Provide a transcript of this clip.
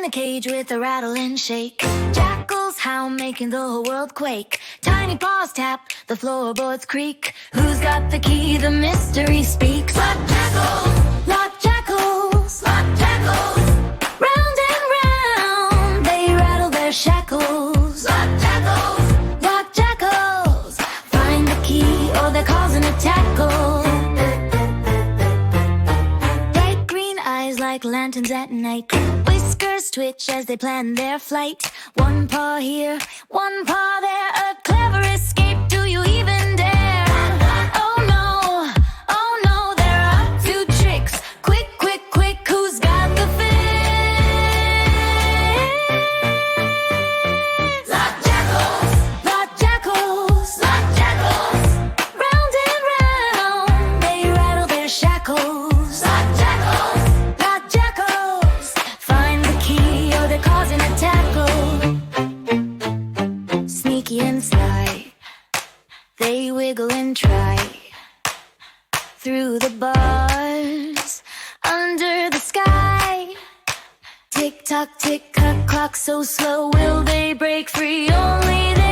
in the cage with a rattle and shake. Jackals howl, making the whole world quake. Tiny paws tap, the floorboards creak. Who's got the key? The mystery speaks. Lock jackals, lock jackals, lock jackals. Round and round, they rattle their shackles. Lock jackals, lock jackals. Find the key, or they're causing a tackle. Bright green eyes like lanterns at night. Whiskers twitch as they plan their flight. One paw here, one paw there. A clever escape, do you even dare? Oh no, they're up to tricks. Quick, quick, quick, who's got the fix? Lock jackals, lock jackals, lock jackals. Round and round, they rattle their shackles. Lock jackals, lock jackals. Find the key, or they're causing a tackle. Sneaky and sly, they wiggle and try through the bars under the sky. Tick tock, clock so slow. Will they break free? Only they